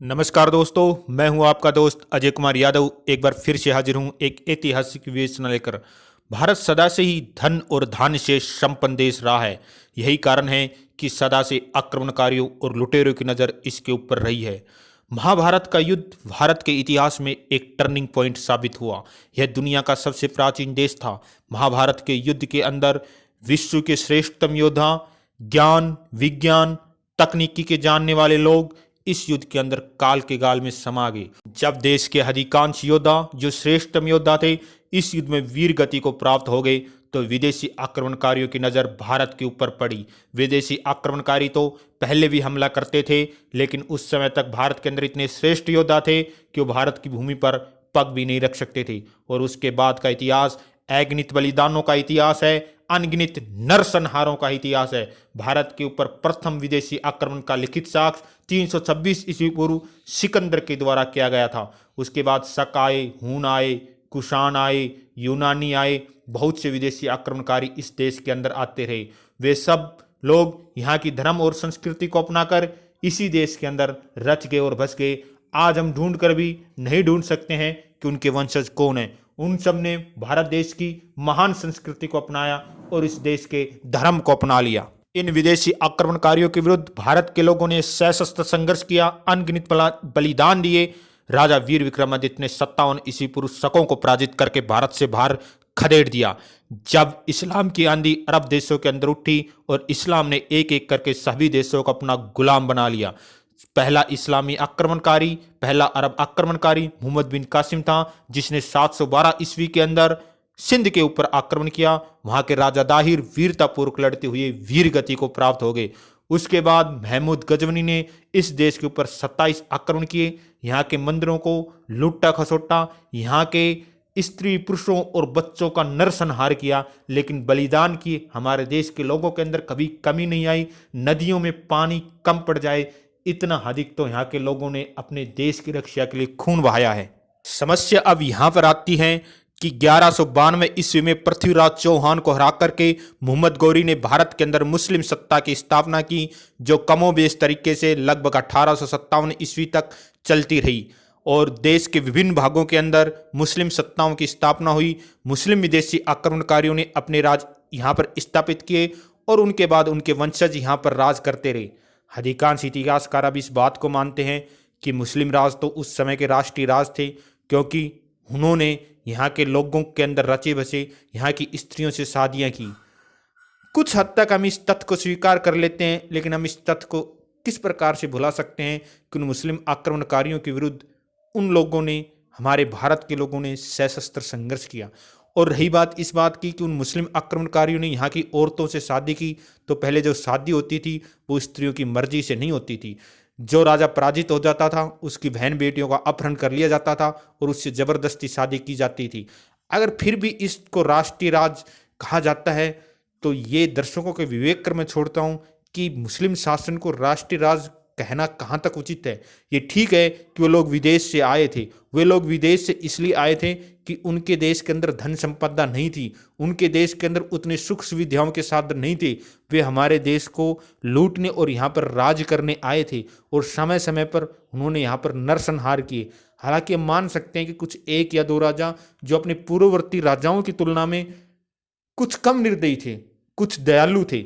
नमस्कार दोस्तों, मैं हूं आपका दोस्त अजय कुमार यादव। एक बार फिर से हाजिर हूं एक ऐतिहासिक विवेचना लेकर। भारत सदा से ही धन और धान्य से संपन्न देश रहा है। यही कारण है कि सदा से आक्रमणकारियों और लुटेरों की नज़र इसके ऊपर रही है। महाभारत का युद्ध भारत के इतिहास में एक टर्निंग पॉइंट साबित हुआ। यह दुनिया का सबसे प्राचीन देश था। महाभारत के युद्ध के अंदर विश्व के श्रेष्ठतम योद्धा, ज्ञान, विज्ञान, तकनीकी के जानने वाले लोग इस युद्ध के अंदर काल के गाल में समा गए। जब देश के अधिकांश योद्धा जो श्रेष्ठतम योद्धा थे इस युद्ध में वीर गति को प्राप्त हो गए तो विदेशी आक्रमणकारियों की नज़र भारत के ऊपर पड़ी। विदेशी आक्रमणकारी तो पहले भी हमला करते थे, लेकिन उस समय तक भारत के अंदर इतने श्रेष्ठ योद्धा थे कि वो भारत की भूमि पर पग भी नहीं रख सकते थे। और उसके बाद का इतिहास अगणित बलिदानों का इतिहास है, अनगिनत नरसंहारों का इतिहास है। भारत के ऊपर प्रथम विदेशी आक्रमण का लिखित साक्ष्य 326 ईस्वी पूर्व सिकंदर के द्वारा किया गया था। उसके बाद शक आए, हून आए, कुषाण आए, यूनानी आए, बहुत से विदेशी आक्रमणकारी इस देश के अंदर आते रहे। वे सब लोग यहाँ की धर्म और संस्कृति को अपनाकर इसी देश के अंदर रच गए और बस गए। आज हम ढूंढ कर भी नहीं ढूंढ सकते हैं कि उनके वंशज कौन हैं। उन सब ने भारत देश की महान संस्कृति को अपनाया और इस देश के धर्म को अपना लिया। इन विदेशी आक्रमणकारियों के विरुद्ध भारत के लोगों ने सशस्त्र संघर्ष किया, अनगिनत बलिदान दिए। राजा वीर विक्रमादित्य ने 57 ईस्वी पूर्व शकों को पराजित करके भारत से बाहर खदेड़ दिया। जब इस्लाम की आंधी अरब देशों के अंदर उठी और इस्लाम ने एक एक करके सभी देशों को अपना गुलाम बना लिया। पहला इस्लामी आक्रमणकारी, पहला अरब आक्रमणकारी मोहम्मद बिन कासिम था, जिसने 712 ईस्वी के अंदर सिंध के ऊपर आक्रमण किया। वहां के राजा दाहिर वीरतापूर्वक लड़ते हुए वीर गति को प्राप्त हो गए। उसके बाद महमूद गजनवी ने इस देश के ऊपर 27 आक्रमण किए, यहाँ के मंदिरों को लूटा खसोटा, यहाँ के स्त्री पुरुषों और बच्चों का नरसंहार किया। लेकिन बलिदान की हमारे देश के लोगों के अंदर कभी कमी नहीं आई। नदियों में पानी कम पड़ जाए इतना अधिक तो यहाँ के लोगों ने अपने देश की रक्षा के लिए खून बहाया है। समस्या अब यहाँ पर आती है कि 1192 ईस्वी में पृथ्वीराज चौहान को हरा करके मोहम्मद गौरी ने भारत के अंदर मुस्लिम सत्ता की स्थापना की, जो कमोबेश तरीके से लगभग 1857 ईस्वी तक चलती रही और देश के विभिन्न भागों के अंदर मुस्लिम सत्ताओं की स्थापना हुई। मुस्लिम विदेशी आक्रमणकारियों ने अपने राज यहाँ पर स्थापित किए और उनके बाद उनके वंशज यहाँ पर राज करते रहे। अधिकांश इतिहासकार अब इस बात को मानते हैं कि मुस्लिम राज तो उस समय के राष्ट्रीय राज थे, क्योंकि उन्होंने यहाँ के लोगों के अंदर रचे बसे यहाँ की स्त्रियों से शादियाँ की। कुछ हद तक हम इस तथ्य को स्वीकार कर लेते हैं, लेकिन हम इस तथ्य को किस प्रकार से भुला सकते हैं कि उन मुस्लिम आक्रमणकारियों के विरुद्ध उन लोगों ने, हमारे भारत के लोगों ने सशस्त्र संघर्ष किया। और रही बात इस बात की कि उन मुस्लिम आक्रमणकारियों ने यहाँ की औरतों से शादी की, तो पहले जो शादी होती थी वो स्त्रियों की मर्जी से नहीं होती थी। जो राजा पराजित हो जाता था उसकी बहन बेटियों का अपहरण कर लिया जाता था और उससे ज़बरदस्ती शादी की जाती थी। अगर फिर भी इसको राष्ट्रीय राज कहा जाता है तो ये दर्शकों के विवेक कर मैं छोड़ता हूँ कि मुस्लिम शासन को राष्ट्रीय राज कहना कहाँ तक उचित है। ये ठीक है कि वो लोग विदेश से आए थे, वे लोग विदेश से इसलिए आए थे कि उनके देश के अंदर धन संपदा नहीं थी, उनके देश के अंदर उतने सुख सुविधाओं के साधन नहीं थे। वे हमारे देश को लूटने और यहाँ पर राज करने आए थे और समय समय पर उन्होंने यहाँ पर नरसंहार किए। हालांकि हम मान सकते हैं कि कुछ एक या दो राजा जो अपने पूर्ववर्ती राजाओं की तुलना में कुछ कम निर्दयी थे, कुछ दयालु थे।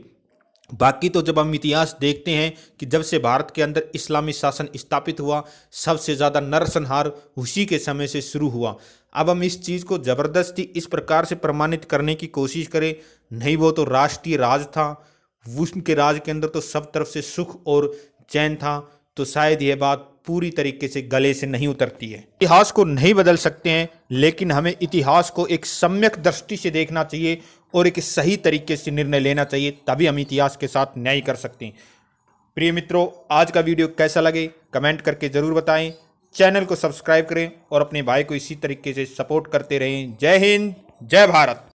बाकी तो जब हम इतिहास देखते हैं कि जब से भारत के अंदर इस्लामी शासन स्थापित हुआ, सबसे ज़्यादा नरसंहार उसी के समय से शुरू हुआ। अब हम इस चीज़ को ज़बरदस्ती इस प्रकार से प्रमाणित करने की कोशिश करें, नहीं, वो तो राष्ट्रीय राज था, उनके राज के अंदर तो सब तरफ से सुख और चैन था, तो शायद यह बात पूरी तरीके से गले से नहीं उतरती है। इतिहास को नहीं बदल सकते हैं, लेकिन हमें इतिहास को एक सम्यक दृष्टि से देखना चाहिए और एक सही तरीके से निर्णय लेना चाहिए, तभी हम इतिहास के साथ न्याय कर सकते हैं। प्रिय मित्रों, आज का वीडियो कैसा लगे कमेंट करके ज़रूर बताएं। चैनल को सब्सक्राइब करें और अपने भाई को इसी तरीके से सपोर्ट करते रहें। जय हिंद, जय भारत।